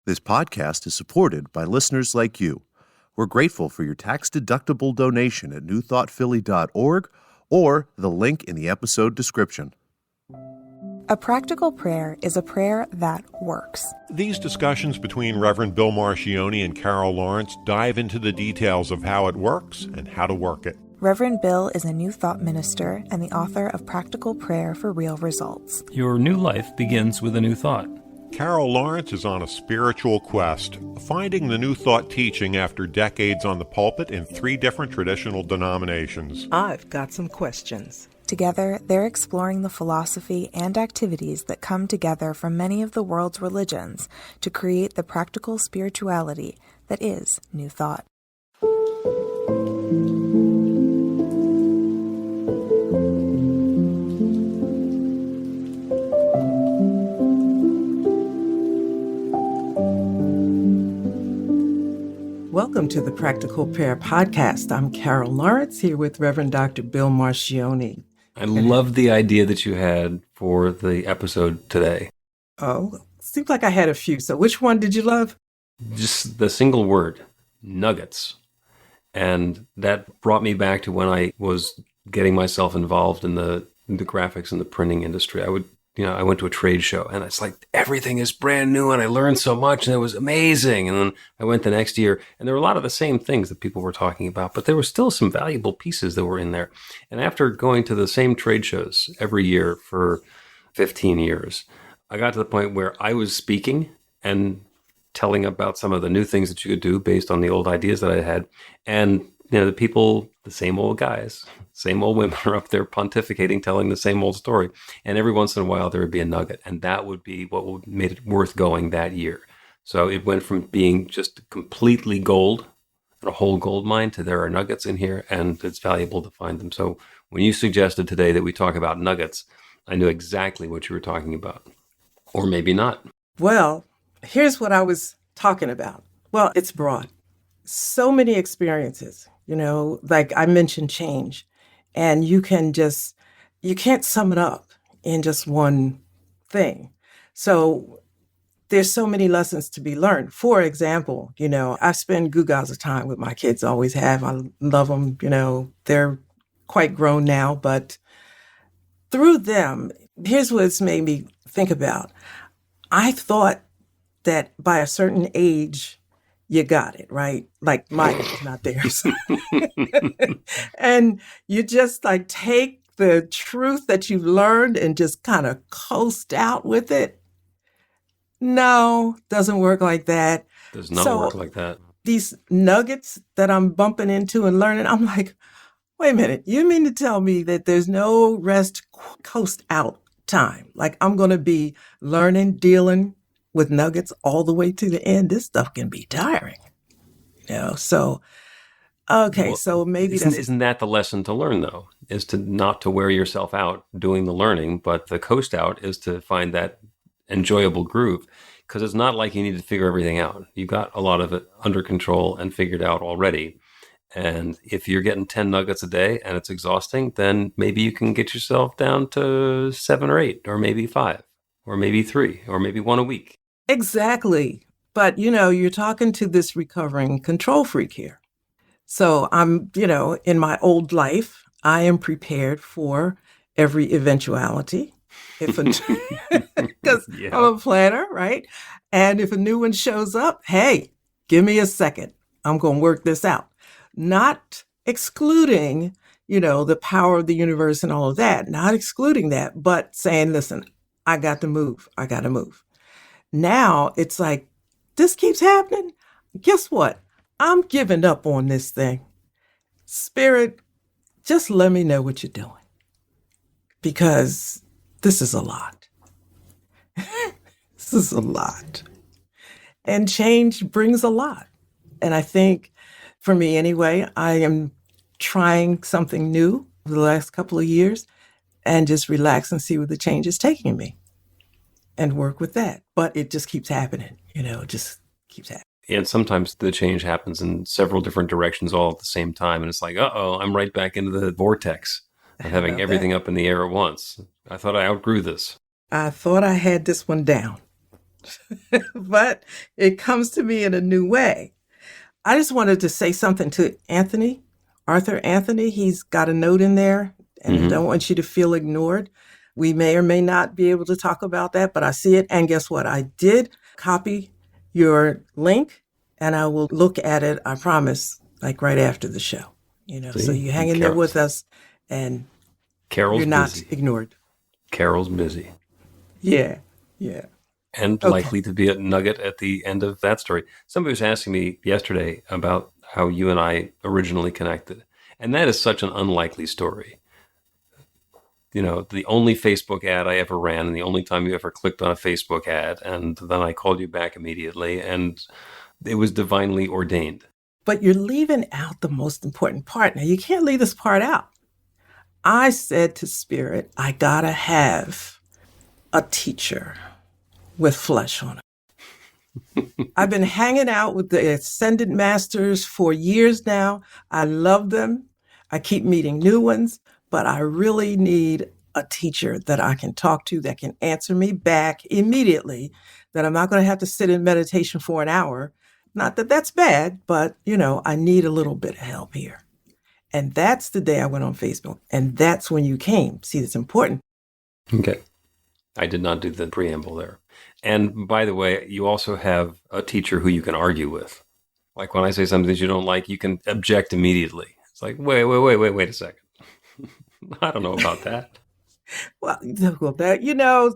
This podcast is supported by listeners like you. We're grateful for your tax-deductible donation at newthoughtphilly.org or the link in the episode description. A practical prayer is a prayer that works. These discussions between Reverend Bill Marcioni and Carol Lawrence dive into the details of how it works and how to work it. Reverend Bill is a New Thought minister and the author of Practical Prayer for Real Results. Your new life begins with a new thought. Carol Lawrence is on a spiritual quest, finding the New Thought teaching after decades on the pulpit in 3 different traditional denominations. I've got some questions. Together, they're exploring the philosophy and activities that come together from many of the world's religions to create the practical spirituality that is New Thought. Welcome to the Practical Prayer Podcast. I'm Carol Lawrence here with Reverend Dr. Bill Marcioni. I love the idea that you had for the episode today. Oh, seems like I had a few. So which one did you love? Just the single word, nuggets. And that brought me back to when I was getting myself involved in the graphics and the printing industry. I went to a trade show and it's like everything is brand new and I learned so much and it was amazing. And then I went the next year and there were a lot of the same things that people were talking about, but there were still some valuable pieces that were in there. And after going to the same trade shows every year for 15 years, I got to the point where I was speaking and telling about some of the new things that you could do based on the old ideas that I had. And the people, the same old guys, same old women are up there pontificating, telling the same old story. And every once in a while, there would be a nugget. And that would be what made it worth going that year. So it went from being just completely gold, a whole gold mine, to there are nuggets in here, and it's valuable to find them. So when you suggested today that we talk about nuggets, I knew exactly what you were talking about. Or maybe not. Well, here's what I was talking about. Well, it's broad. So many experiences. Like I mentioned change, and you can't sum it up in just one thing. So there's so many lessons to be learned. For example, I spend guggaws of time with my kids, always have. I love them. They're quite grown now, but through them, here's what it's made me think about. I thought that by a certain age, you got it, right? Like mine, not theirs. And you just take the truth that you've learned and just kind of coast out with it. No, doesn't work like that. Does not work like that. These nuggets that I'm bumping into and learning, I'm like, wait a minute, you mean to tell me that there's no rest, coast out time? Like I'm going to be learning, dealing with nuggets all the way to the end? This stuff can be tiring, So, okay, so maybe isn't that the lesson to learn though? Is to not to wear yourself out doing the learning, but the coast out is to find that enjoyable groove. Because it's not like you need to figure everything out. You got a lot of it under control and figured out already. And if you're getting 10 nuggets a day and it's exhausting, then maybe you can get yourself down to 7 or 8, or maybe 5, or maybe 3, or maybe 1 a week. Exactly. But, you're talking to this recovering control freak here. So I'm, in my old life, I am prepared for every eventuality. Because Yeah. I'm a planner, right? And if a new one shows up, hey, give me a second. I'm going to work this out. Not excluding, the power of the universe and all of that. Not excluding that, but saying, listen, I got to move. Now it's like, this keeps happening. Guess what? I'm giving up on this thing. Spirit, just let me know what you're doing. Because this is a lot. This is a lot. And change brings a lot. And I think, for me anyway, I am trying something new for the last couple of years and just relax and see where the change is taking me. And work with that. But it just keeps happening, it just keeps happening. And sometimes the change happens in several different directions all at the same time. And it's like, I'm right back into the vortex of having everything up in the air at once. I thought I outgrew this. I thought I had this one down. but it comes to me in a new way. I just wanted to say something to Arthur Anthony. He's got a note in there, and I don't want you to feel ignored. We may or may not be able to talk about that, but I see it. And guess what? I did copy your link, and I will look at it, I promise, like right after the show. So you hang in there with us, and Carol's you're not busy. ignored. Carol's busy. Yeah. And Okay. likely to be a nugget at the end of that story. Somebody was asking me yesterday about how you and I originally connected. And that is such an unlikely story. The only Facebook ad I ever ran, and the only time you ever clicked on a Facebook ad, and then I called you back immediately, and it was divinely ordained. But you're leaving out the most important part. Now, you can't leave this part out. I said to Spirit, I gotta have a teacher with flesh on it. I've been hanging out with the Ascended Masters for years now. I love them. I keep meeting new ones, but I really need a teacher that I can talk to that can answer me back immediately, that I'm not going to have to sit in meditation for an hour. Not that that's bad, but, I need a little bit of help here. And that's the day I went on Facebook. And that's when you came. See, it's important. Okay. I did not do the preamble there. And by the way, you also have a teacher who you can argue with. Like when I say something that you don't like, you can object immediately. It's like, wait a second. I don't know about that. Well,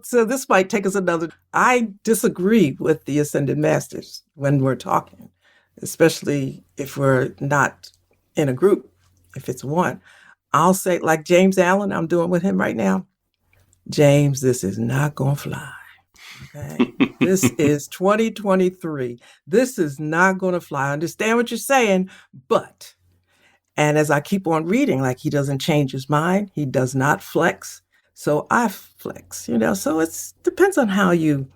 so this might take us I disagree with the Ascended Masters when we're talking, especially if we're not in a group. If it's one, I'll say, like James Allen, I'm doing with him right now. James, this is not going to fly. Okay. This is 2023. This is not going to fly. I understand what you're saying, but, and as I keep on reading, like he doesn't change his mind. He does not flex. So I flex, so it's depends on how you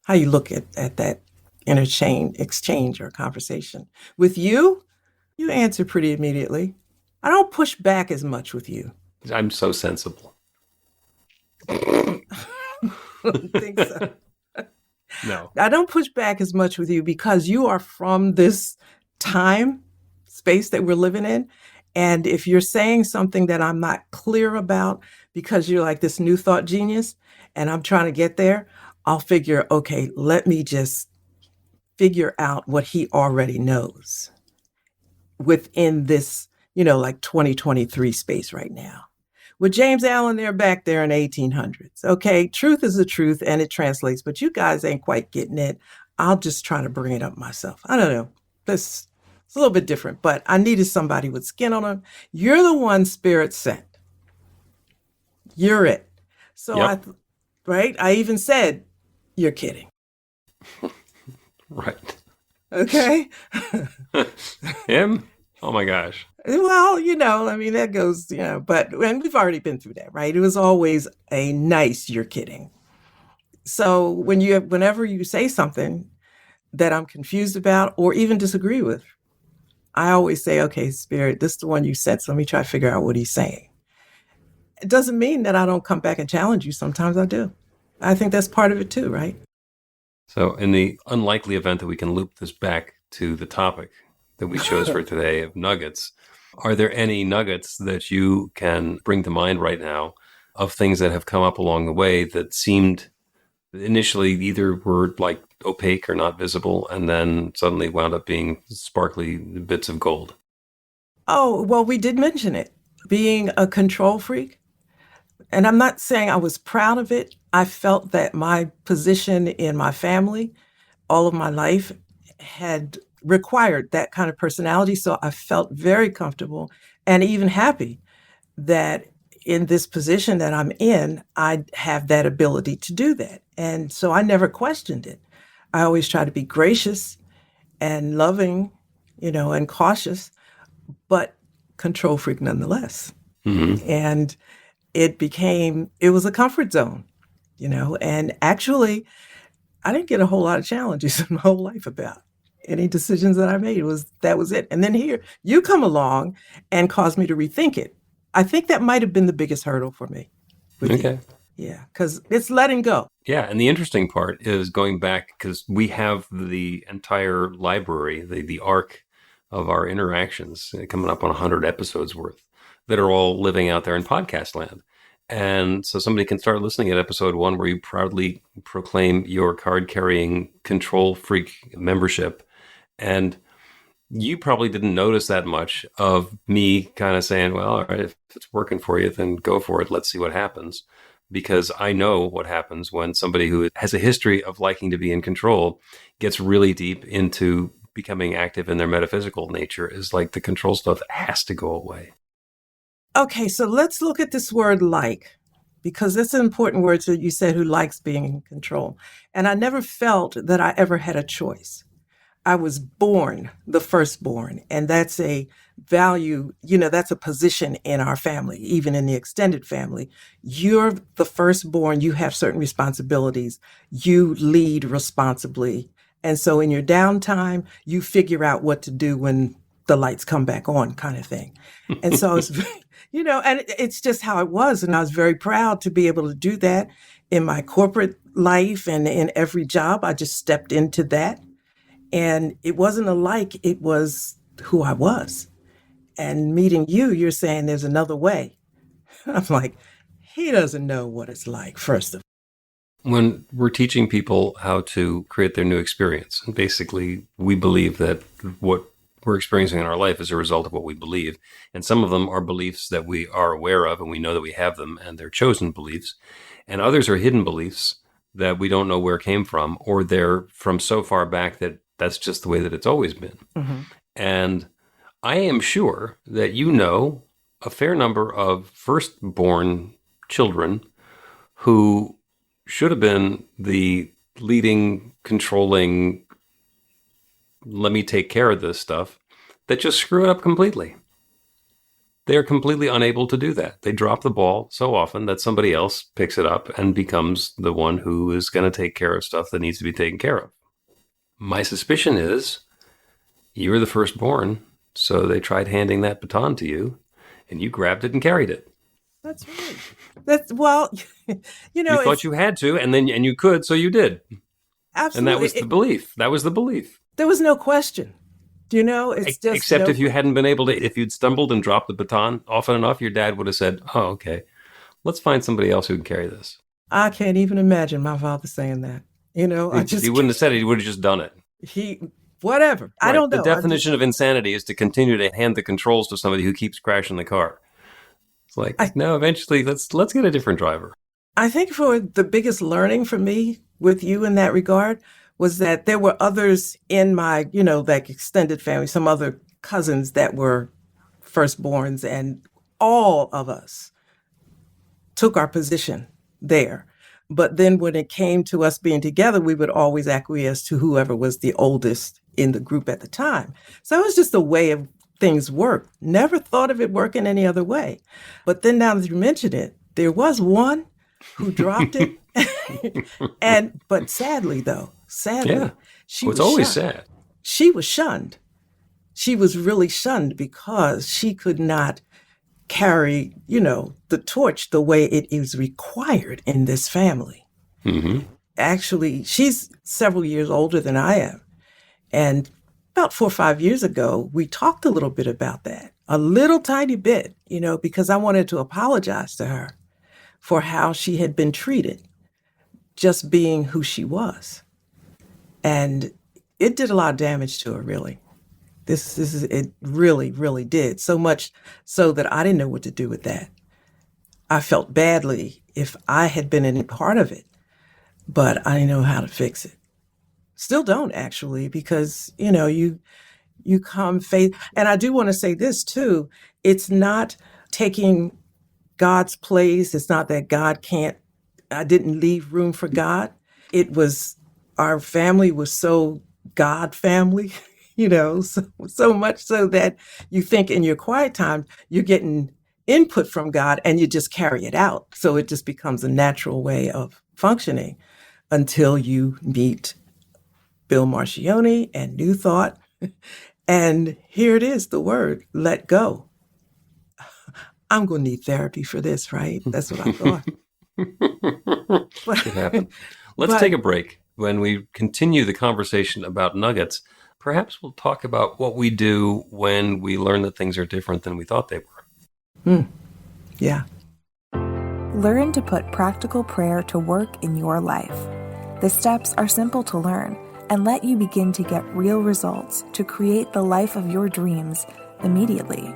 look at that exchange or conversation. With you answer pretty immediately. I don't push back as much with you. I'm so sensible. I don't think so. No. I don't push back as much with you because you are from this time space that we're living in. And if you're saying something that I'm not clear about because you're like this new thought genius and I'm trying to get there, I'll figure, okay, let me just figure out what he already knows within this, like 2023 space right now. With James Allen, they're back there in the 1800s. Okay, truth is the truth and it translates, but you guys ain't quite getting it. I'll just try to bring it up myself. I don't know. It's a little bit different, but I needed somebody with skin on them. You're the one Spirit sent. You're it. So Yep. right? I even said, you're kidding. Right. Okay? Him? Oh my gosh. Well, that goes, and we've already been through that, right? It was always a nice, you're kidding. So whenever you say something that I'm confused about or even disagree with, I always say, okay, Spirit, this is the one you sent, so let me try to figure out what he's saying. It doesn't mean that I don't come back and challenge you. Sometimes I do. I think that's part of it too, right? So in the unlikely event that we can loop this back to the topic that we chose for today of nuggets, are there any nuggets that you can bring to mind right now of things that have come up along the way that seemed initially either were like opaque or not visible and then suddenly wound up being sparkly bits of gold? Oh, well, we did mention it. Being a control freak. And I'm not saying I was proud of it. I felt that my position in my family all of my life had required that kind of personality. So I felt very comfortable and even happy that in this position that I'm in, I have that ability to do that. And so I never questioned it. I always try to be gracious and loving, and cautious, but control freak nonetheless. Mm-hmm. And it was a comfort zone, and actually I didn't get a whole lot of challenges in my whole life about any decisions that I made. That was it. And then here you come along and caused me to rethink it. I think that might have been the biggest hurdle for me. Okay. Yeah, because it's letting go. Yeah, and the interesting part is going back because we have the entire library, the arc of our interactions coming up on 100 episodes worth that are all living out there in podcast land. And so somebody can start listening at episode 1 where you proudly proclaim your card-carrying control freak membership. And you probably didn't notice that much of me kind of saying, well, all right, if it's working for you, then go for it. Let's see what happens. Because I know what happens when somebody who has a history of liking to be in control gets really deep into becoming active in their metaphysical nature. Is like the control stuff has to go away. Okay, so let's look at this word like, because it's an important word. So you said who likes being in control. And I never felt that I ever had a choice. I was born the firstborn, and that's a value, that's a position in our family, even in the extended family. You're the firstborn, you have certain responsibilities, you lead responsibly. And so in your downtime, you figure out what to do when the lights come back on, kind of thing. And so it's, and it's just how it was. And I was very proud to be able to do that in my corporate life and in every job. I just stepped into that. And it wasn't a like, it was who I was. And meeting you, you're saying there's another way. I'm like, he doesn't know what it's like, first of all. When we're teaching people how to create their new experience, and basically we believe that what we're experiencing in our life is a result of what we believe. And some of them are beliefs that we are aware of and we know that we have them and they're chosen beliefs. And others are hidden beliefs that we don't know where came from, or they're from so far back that that's just the way that it's always been. Mm-hmm. And I am sure that you know a fair number of firstborn children who should have been the leading, controlling, let me take care of this stuff, that just screw it up completely. They're completely unable to do that. They drop the ball so often that somebody else picks it up and becomes the one who is going to take care of stuff that needs to be taken care of. My suspicion is you were the firstborn, so they tried handing that baton to you, and you grabbed it and carried it. That's right. You thought you had to, and you could, so you did. Absolutely. And that was the belief. That was the belief. There was no question. It's just except if you hadn't been able to, if you'd stumbled and dropped the baton often enough, your dad would have said, "Oh, okay, let's find somebody else who can carry this." I can't even imagine my father saying that. He wouldn't have said it. He would have just done it. Whatever. Right. I don't know. The definition of insanity is to continue to hand the controls to somebody who keeps crashing the car. It's like, no, eventually let's get a different driver. I think for the biggest learning for me with you in that regard was that there were others in my, like extended family, some other cousins that were firstborns, and all of us took our position there. But then when it came to us being together, we would always acquiesce to whoever was the oldest in the group at the time. So it was just a way of things worked. Never thought of it working any other way. But then now that you mention it, there was one who dropped it. But sadly, yeah. She was always shunned. Sad. She was shunned. She was really shunned because she could not carry, the torch the way it is required in this family. Mm-hmm. Actually, she's several years older than I am. And about 4 or 5 years ago, we talked a little bit about that, a little tiny bit, because I wanted to apologize to her for how she had been treated, just being who she was. And it did a lot of damage to her, really. It really, really did. So much so that I didn't know what to do with that. I felt badly if I had been any part of it, but I didn't know how to fix it. Still don't, actually, because, you come faith. And I do want to say this too. It's not taking God's place. It's not that I didn't leave room for God. It was, our family was so God family, so much so that you think in your quiet time, you're getting input from God and you just carry it out. So it just becomes a natural way of functioning until you meet Bill Marcioni and New Thought. And here it is, the word, let go. I'm going to need therapy for this, right? That's what I thought. It happened. Let's But take a break. When we continue the conversation about nuggets, perhaps we'll talk about what we do when we learn that things are different than we thought they were. yeah, Learn to put practical prayer to work in your life. The steps are simple to learn and let you begin to get real results to create the life of your dreams immediately.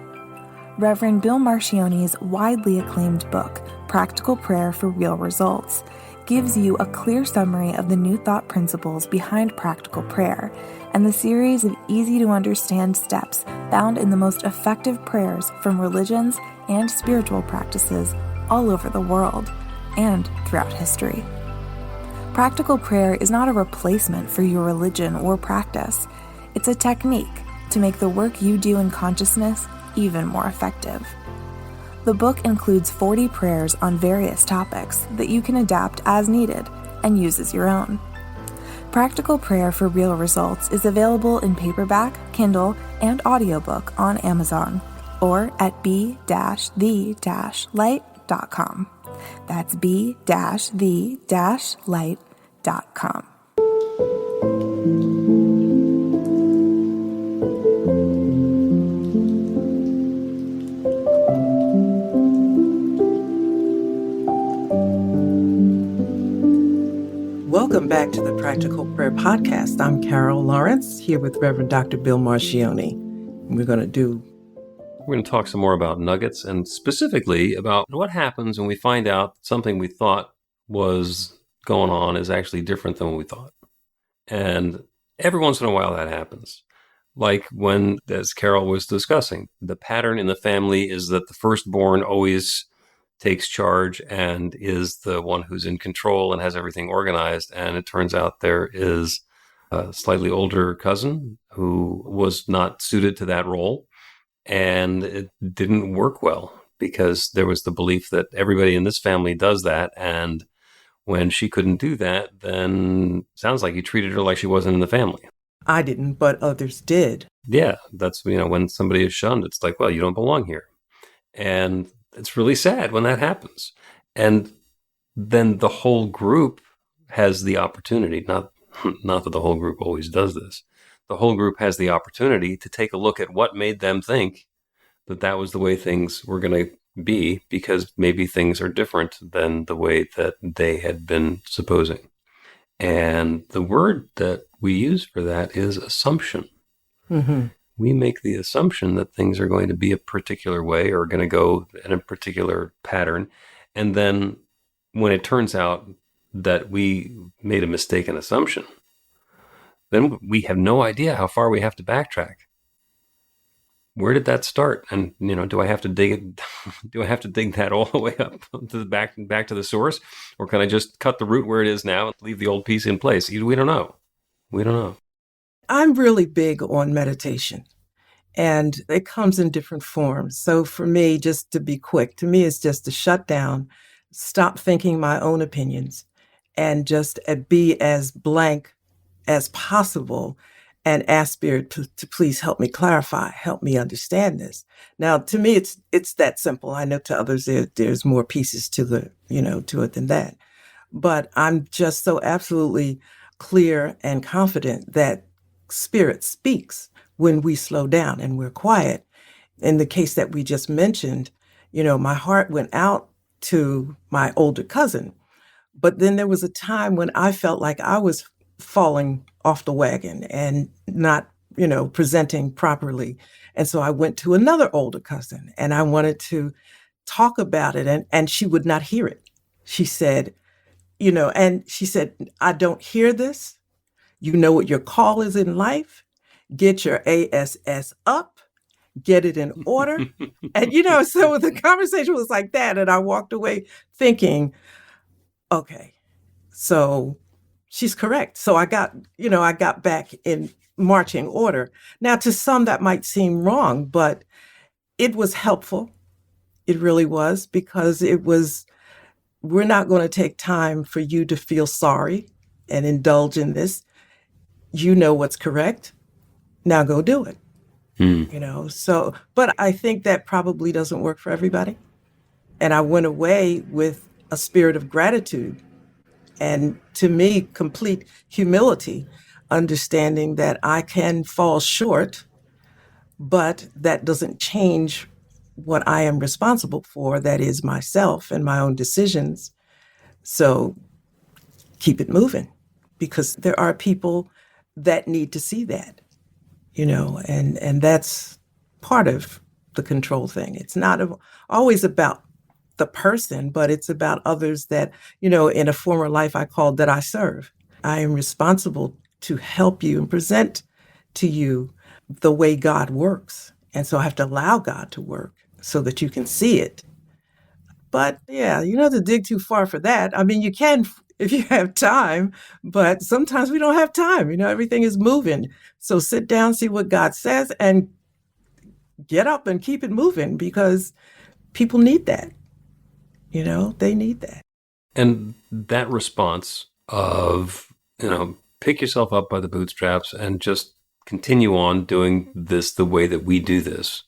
Reverend Bill Marcione's widely acclaimed book, Practical Prayer for Real Results, gives you a clear summary of the New Thought principles behind practical prayer and the series of easy-to-understand steps found in the most effective prayers from religions and spiritual practices all over the world and throughout history. Practical prayer is not a replacement for your religion or practice. It's a technique to make the work you do in consciousness even more effective. The book includes 40 prayers on various topics that you can adapt as needed and use as your own. Practical Prayer for Real Results is available in paperback, Kindle, and audiobook on Amazon or at b-the-light.com. That's b-the-light.com. welcome back to the Practical Prayer Podcast. I'm Carol Lawrence, here with Reverend Dr. Bill Marcione. We're going to talk some more about nuggets and specifically about what happens when we find out something we thought was going on is actually different than what we thought. And every once in a while that happens. Like when, as Carol was discussing, the pattern in the family is that the firstborn always takes charge and is the one who's in control and has everything organized. And it turns out there is a slightly older cousin who was not suited to that role. And it didn't work well because there was the belief that everybody in this family does that. And when she couldn't do that, then sounds like he treated her like she wasn't in the family. I didn't, but others did. Yeah, that's, when somebody is shunned, it's like, well, you don't belong here. And it's really sad when that happens. And then the whole group has the opportunity, not that the whole group always does this, the whole group has the opportunity to take a look at what made them think that that was the way things were going to be, because maybe things are different than the way that they had been supposing. And the word that we use for that is assumption. Mm-hmm. We make the assumption that things are going to be a particular way or going to go in a particular pattern. And then when it turns out that we made a mistaken assumption, then we have no idea how far we have to backtrack. Where did that start? And, do I have to dig it? Do I have to dig that all the way up to the back to the source? Or can I just cut the root where it is now and leave the old piece in place? We don't know. We don't know. I'm really big on meditation, and it comes in different forms. So for me, just to be quick, to me, it's just to shut down, stop thinking my own opinions, and just be as blank as possible and ask Spirit to please help me clarify, help me understand this. Now, to me, it's that simple. I know to others there's more pieces to to it than that. But I'm just so absolutely clear and confident that Spirit speaks when we slow down and we're quiet. In the case that we just mentioned, my heart went out to my older cousin. But then there was a time when I felt like I was falling off the wagon and not, presenting properly. And so I went to another older cousin and I wanted to talk about it, and she would not hear it. She said, I don't hear this. You know what your call is in life. Get your ASS up, get it in order. And, so the conversation was like that. And I walked away thinking, okay, so she's correct. So I got back in marching order. Now, to some that might seem wrong, but it was helpful. It really was, because we're not going to take time for you to feel sorry and indulge in this. You know what's correct. Now go do it. But I think that probably doesn't work for everybody. And I went away with a spirit of gratitude. And to me, complete humility, understanding that I can fall short, but that doesn't change what I am responsible for, that is myself and my own decisions. So keep it moving, because there are people that need to see that, and that's part of the control thing. It's not always about the person, but it's about others that, in a former life I called that I serve. I am responsible to help you and present to you the way God works. And so I have to allow God to work so that you can see it. But yeah, you don't have to dig too far for that. I mean, you can if you have time, but sometimes we don't have time. Everything is moving. So sit down, see what God says, and get up and keep it moving, because people need that. They need that. And that response of, pick yourself up by the bootstraps and just continue on doing this the way that we do this,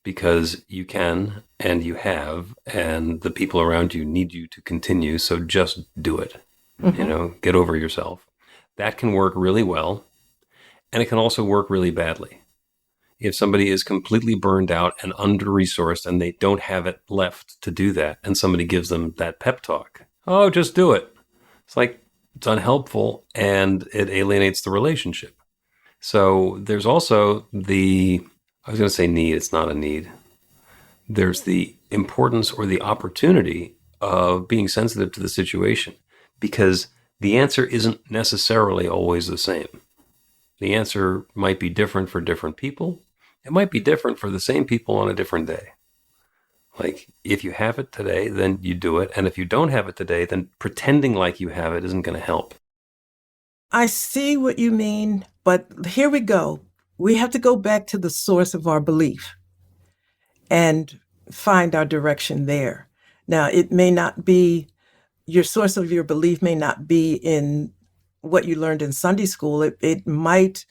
because you can and you have, and the people around you need you to continue. So just do it. Get over yourself. That can work really well. And it can also work really badly. If somebody is completely burned out and under-resourced and they don't have it left to do that, and somebody gives them that pep talk, oh, just do it. It's like, it's unhelpful and it alienates the relationship. So there's also I was going to say need, it's not a need. There's the importance or the opportunity of being sensitive to the situation, because the answer isn't necessarily always the same. The answer might be different for different people. It might be different for the same people on a different day. Like, if you have it today, then you do it. And if you don't have it today, then pretending like you have it isn't going to help. I see what you mean, but here we go. We have to go back to the source of our belief and find our direction there. Now, it may not be, your source of your belief may not be in what you learned in Sunday school. It might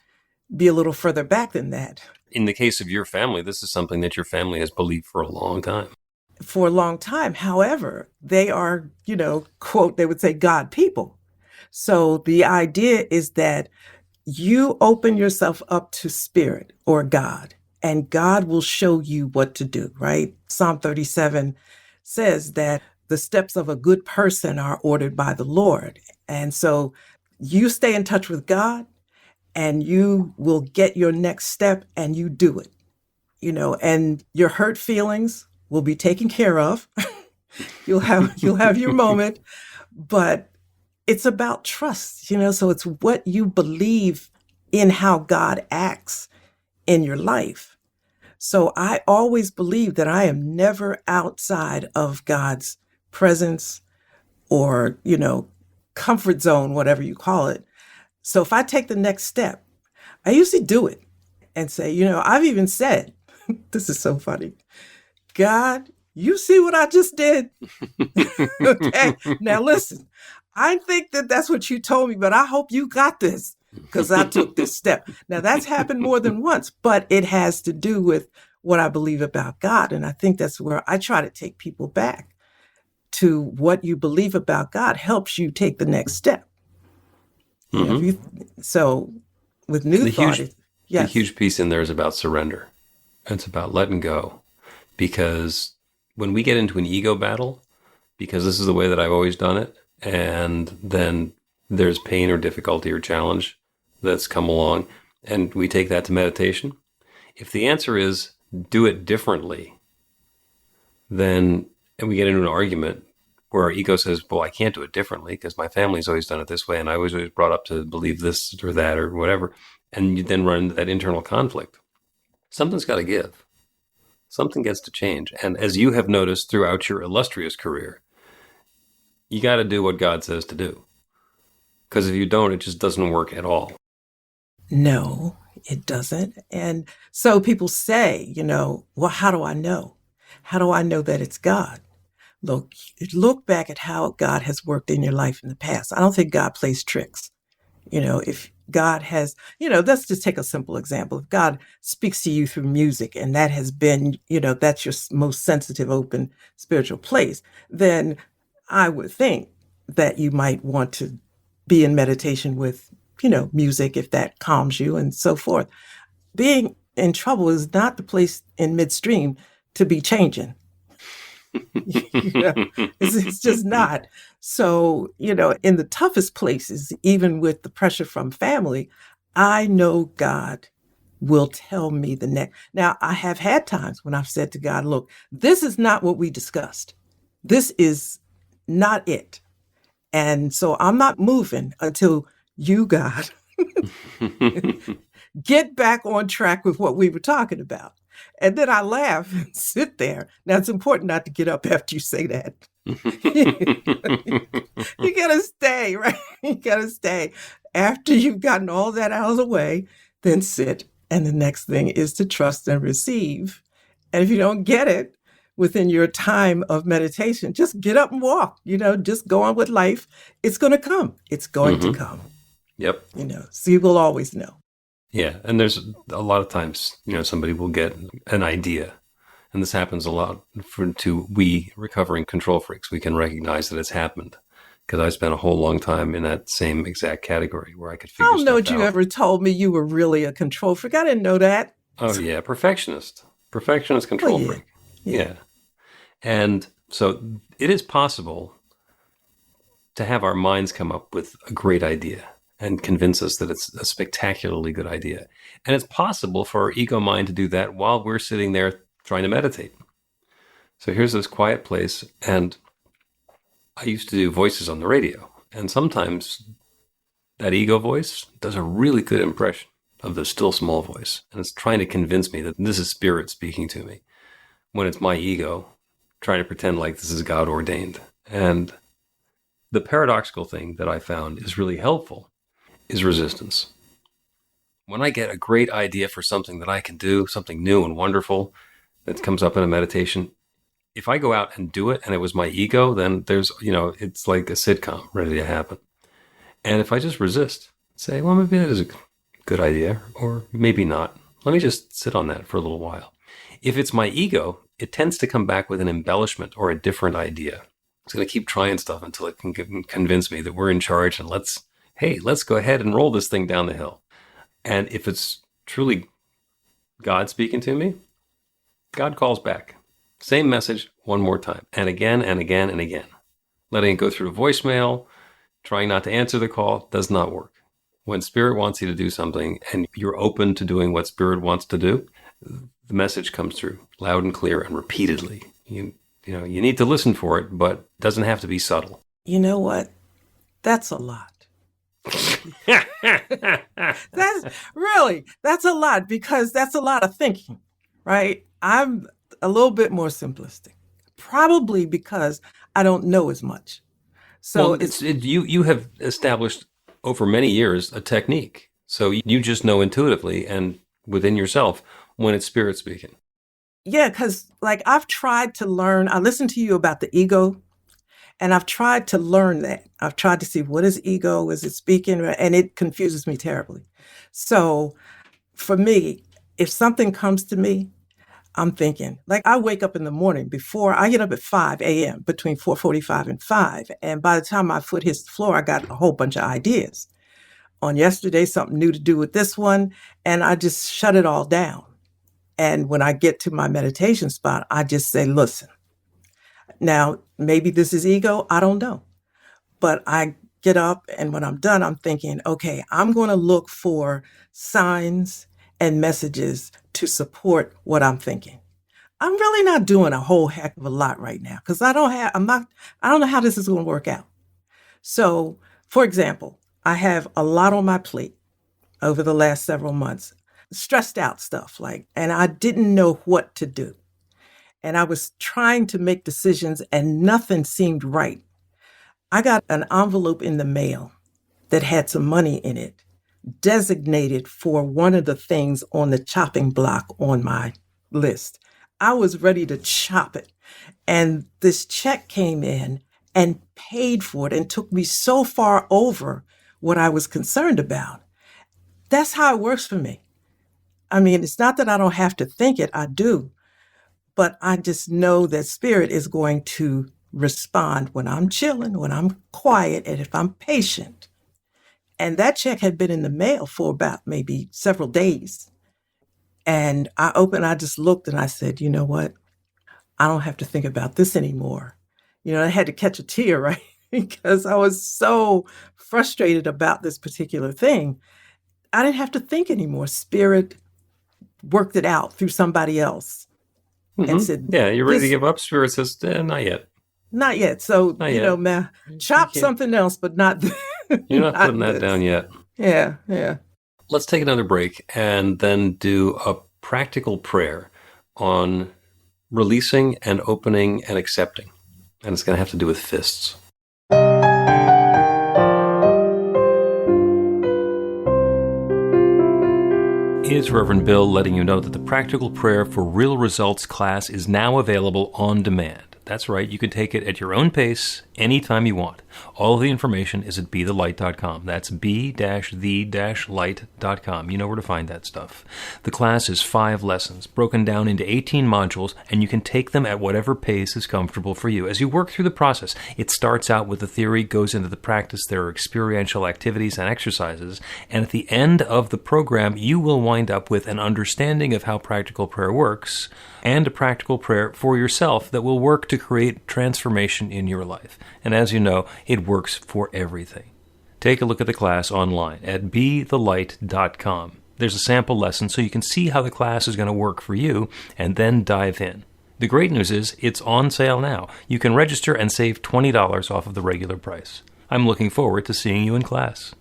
be a little further back than that. In the case of your family, this is something that your family has believed for a long time. For a long time. However, they are, quote, they would say God people. So the idea is that you open yourself up to spirit or God, and God will show you what to do, right? Psalm 37 says that the steps of a good person are ordered by the Lord. And so you stay in touch with God, and you will get your next step, and you do it, and your hurt feelings will be taken care of. You'll have your moment, but it's about trust, so it's what you believe in how God acts in your life. So I always believe that I am never outside of God's presence or, comfort zone, whatever you call it. So if I take the next step, I usually do it and say, I've even said, this is so funny, God, you see what I just did? Okay, now listen, I think that that's what you told me, but I hope you got this because I took this step. Now that's happened more than once, but it has to do with what I believe about God. And I think that's where I try to take people back to what you believe about God helps you take the next step. So with New Thought, the huge piece in there is about surrender. It's about letting go, because when we get into an ego battle, because this is the way that I've always done it, and then there's pain or difficulty or challenge that's come along, and we take that to meditation. If the answer is do it differently, then, and we get into an argument where our ego says, well, I can't do it differently because my family's always done it this way, and I was always brought up to believe this or that or whatever, and you then run into that internal conflict. Something's got to give. Something gets to change. And as you have noticed throughout your illustrious career, you got to do what God says to do. Because if you don't, it just doesn't work at all. No, it doesn't. And so people say, well, how do I know? How do I know that it's God? Look back at how God has worked in your life in the past. I don't think God plays tricks. If God has, let's just take a simple example. If God speaks to you through music and that has been, that's your most sensitive, open spiritual place, then I would think that you might want to be in meditation with, music if that calms you and so forth. Being in trouble is not the place in midstream to be changing. It's just not. So, in the toughest places, even with the pressure from family, I know God will tell me the next. Now, I have had times when I've said to God, look, this is not what we discussed. This is not it. And so I'm not moving until you, God, get back on track with what we were talking about. And then I laugh and sit there. Now, it's important not to get up after you say that. You got to stay, right? You got to stay. After you've gotten all that out of the way, then sit. And the next thing is to trust and receive. And if you don't get it within your time of meditation, just get up and walk, just go on with life. It's going to come. It's going to come. Yep. So you will always know. Yeah. And there's a lot of times, somebody will get an idea. And this happens a lot to we recovering control freaks. We can recognize that it's happened. Because I spent a whole long time in that same exact category where I could figure stuff out. I don't know that you ever told me you were really a control freak. I didn't know that. Oh, yeah. Perfectionist control freak. Yeah. And so it is possible to have our minds come up with a great idea and convince us that it's a spectacularly good idea. And it's possible for our ego mind to do that while we're sitting there trying to meditate. So here's this quiet place, and I used to do voices on the radio, and sometimes that ego voice does a really good impression of the still small voice, and it's trying to convince me that this is spirit speaking to me, when it's my ego trying to pretend like this is God ordained. And the paradoxical thing that I found is really helpful is resistance. When I get a great idea for something that I can do, something new and wonderful that comes up in a meditation, if I go out and do it and it was my ego, then there's, it's like a sitcom ready to happen. And if I just resist, say, well, maybe that is a good idea, or maybe not. Let me just sit on that for a little while. If it's my ego, it tends to come back with an embellishment or a different idea. It's going to keep trying stuff until it can convince me that we're in charge and let's go ahead and roll this thing down the hill. And if it's truly God speaking to me, God calls back. Same message one more time, and again and again and again. Letting it go through voicemail, trying not to answer the call, does not work. When Spirit wants you to do something and you're open to doing what Spirit wants to do, the message comes through loud and clear and repeatedly. You need to listen for it, but it doesn't have to be subtle. You know what? That's a lot. That's a lot, because that's a lot of thinking, right? I'm a little bit more simplistic, probably because I don't know as much. So you have established over many years a technique. So you just know intuitively and within yourself when it's Spirit speaking. Yeah, because I've tried to learn. I listened to you about the ego, and I've tried to learn that. I've tried to see what is ego, is it speaking, and it confuses me terribly. So for me, if something comes to me, I'm thinking, I wake up in the morning before I get up at 5 a.m., between 4:45 and 5. And by the time my foot hits the floor, I got a whole bunch of ideas. On yesterday, something new to do with this one, and I just shut it all down. And when I get to my meditation spot, I just say, listen, now, maybe this is ego, I don't know. But I get up, and when I'm done, I'm thinking, okay, I'm going to look for signs and messages to support what I'm thinking. I'm really not doing a whole heck of a lot right now, because I don't know how this is going to work out. So, for example, I have a lot on my plate over the last several months, stressed out stuff, and I didn't know what to do. And I was trying to make decisions and nothing seemed right. I got an envelope in the mail that had some money in it, designated for one of the things on the chopping block on my list. I was ready to chop it. And this check came in and paid for it and took me so far over what I was concerned about. That's how it works for me. I mean, it's not that I don't have to think it, I do. But I just know that Spirit is going to respond when I'm chilling, when I'm quiet, and if I'm patient. And that check had been in the mail for about maybe several days. And I just looked and I said, you know what? I don't have to think about this anymore. I had to catch a tear, right? Because I was so frustrated about this particular thing. I didn't have to think anymore. Spirit worked it out through somebody else and said, yeah, you're ready to give up? Spirit says, not yet. Not yet. So, Not yet. Man, chop something else, but not You're not putting that down yet. Yeah. Let's take another break and then do a practical prayer on releasing and opening and accepting. And it's going to have to do with fists. It's Reverend Bill letting you know that the Practical Prayer for Real Results class is now available on demand. That's right, you can take it at your own pace, anytime you want. All of the information is at BeTheLight.com. That's B-the-light.com. You know where to find that stuff. The class is 5 lessons, broken down into 18 modules, and you can take them at whatever pace is comfortable for you. As you work through the process, it starts out with the theory, goes into the practice, there are experiential activities and exercises, and at the end of the program, you will wind up with an understanding of how practical prayer works, and a practical prayer for yourself that will work to create transformation in your life. And as you know, it works for everything. Take a look at the class online at BeTheLight.com. There's a sample lesson so you can see how the class is going to work for you and then dive in. The great news is it's on sale now. You can register and save $20 off of the regular price. I'm looking forward to seeing you in class.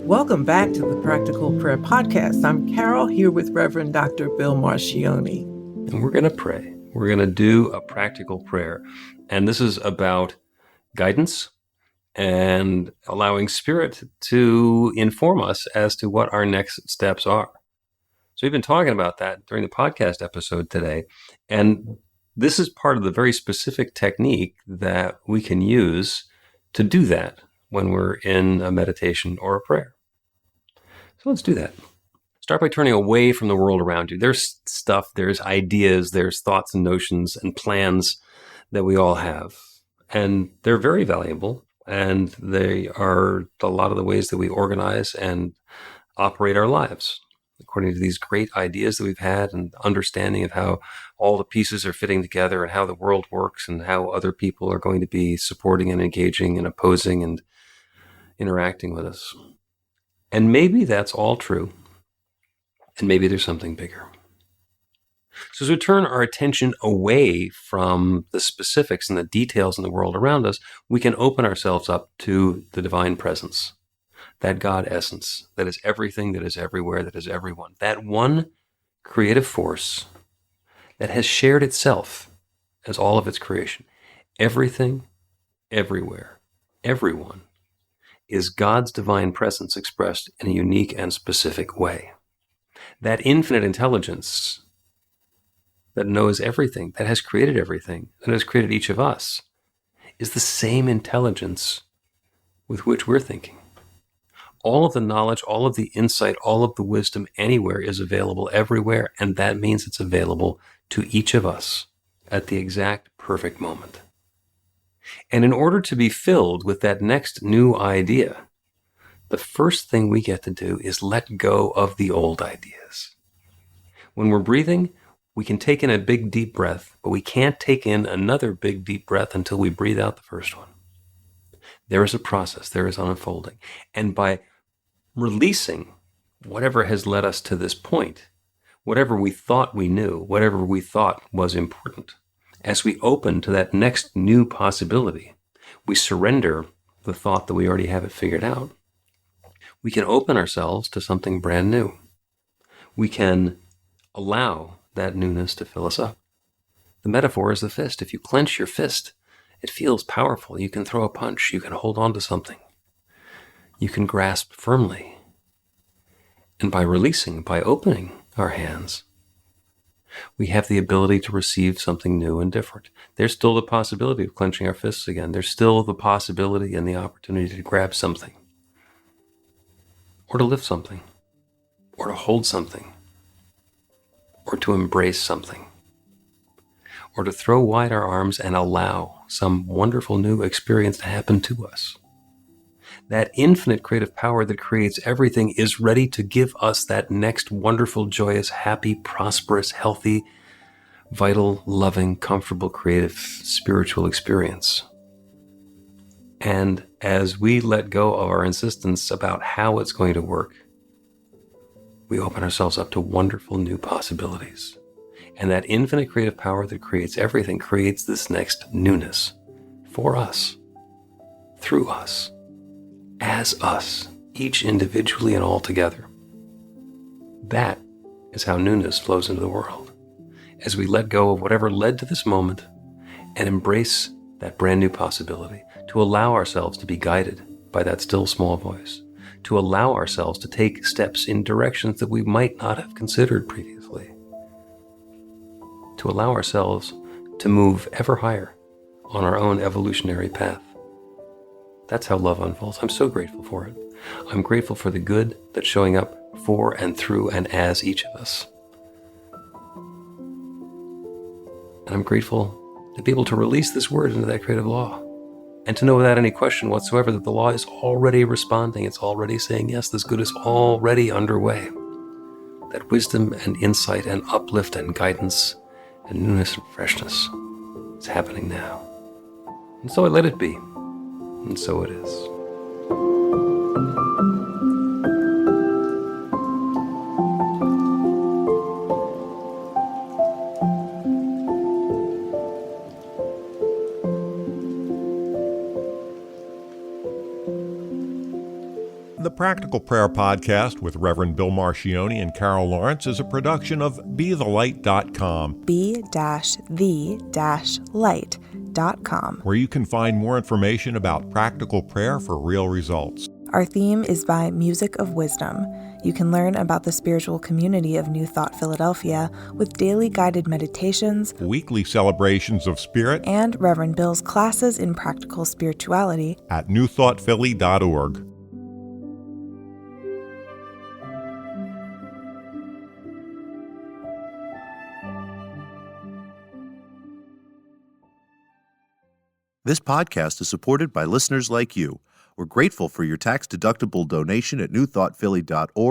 Welcome back to the Practical Prayer Podcast. I'm Carol, here with Reverend Dr. Bill Marcioni. And we're going to pray. We're going to do a practical prayer. And this is about guidance and allowing Spirit to inform us as to what our next steps are. So we've been talking about that during the podcast episode today. And this is part of the very specific technique that we can use to do that when we're in a meditation or a prayer. So let's do that. Start by turning away from the world around you. There's stuff, there's ideas, there's thoughts and notions and plans that we all have. And they're very valuable. And they are a lot of the ways that we organize and operate our lives, according to these great ideas that we've had and understanding of how all the pieces are fitting together and how the world works and how other people are going to be supporting and engaging and opposing and interacting with us. And maybe that's all true. And maybe there's something bigger. So as we turn our attention away from the specifics and the details in the world around us, we can open ourselves up to the divine presence, that God essence, that is everything, that is everywhere, that is everyone. That one creative force that has shared itself as all of its creation. Everything, everywhere, everyone is God's divine presence expressed in a unique and specific way. That infinite intelligence that knows everything, that has created everything, that has created each of us, is the same intelligence with which we're thinking. All of the knowledge, all of the insight, all of the wisdom anywhere is available everywhere, and that means it's available to each of us at the exact perfect moment. And in order to be filled with that next new idea, the first thing we get to do is let go of the old ideas. When we're breathing, we can take in a big deep breath, but we can't take in another big deep breath until we breathe out the first one. There is a process, there is an unfolding. And by releasing whatever has led us to this point, whatever we thought we knew, whatever we thought was important, as we open to that next new possibility, we surrender the thought that we already have it figured out. We can open ourselves to something brand new. We can allow that newness to fill us up. The metaphor is the fist. If you clench your fist, it feels powerful. You can throw a punch. You can hold on to something. You can grasp firmly. And by releasing, by opening our hands, We have the ability to receive something new and different. There's still the possibility of clenching our fists again. There's still the possibility and the opportunity to grab something, or to lift something, or to hold something, or to embrace something, or to throw wide our arms and allow some wonderful new experience to happen to us. That infinite creative power that creates everything is ready to give us that next wonderful, joyous, happy, prosperous, healthy, vital, loving, comfortable, creative, spiritual experience. And as we let go of our insistence about how it's going to work, we open ourselves up to wonderful new possibilities. And that infinite creative power that creates everything creates this next newness for us, through us, as us, each individually and all together. That is how newness flows into the world, as we let go of whatever led to this moment and embrace that brand new possibility, to allow ourselves to be guided by that still small voice, to allow ourselves to take steps in directions that we might not have considered previously, to allow ourselves to move ever higher on our own evolutionary path. That's how love unfolds. I'm so grateful for it. I'm grateful for the good that's showing up for and through and as each of us. And I'm grateful to be able to release this word into that creative law, and to know without any question whatsoever that the law is already responding. It's already saying, yes, this good is already underway. That wisdom and insight and uplift and guidance and newness and freshness is happening now. And so I let it be. And so it is. The Practical Prayer Podcast with Reverend Bill Marcioni and Carol Lawrence is a production of BeTheLight.com. be-the-light.com. where you can find more information about practical prayer for real results. Our theme is by Music of Wisdom. You can learn about the spiritual community of New Thought Philadelphia with daily guided meditations, Weekly celebrations of spirit and Reverend Bill's classes in practical spirituality at newthoughtphilly.org. This podcast is supported by listeners like you. We're grateful for your tax-deductible donation at newthoughtphilly.org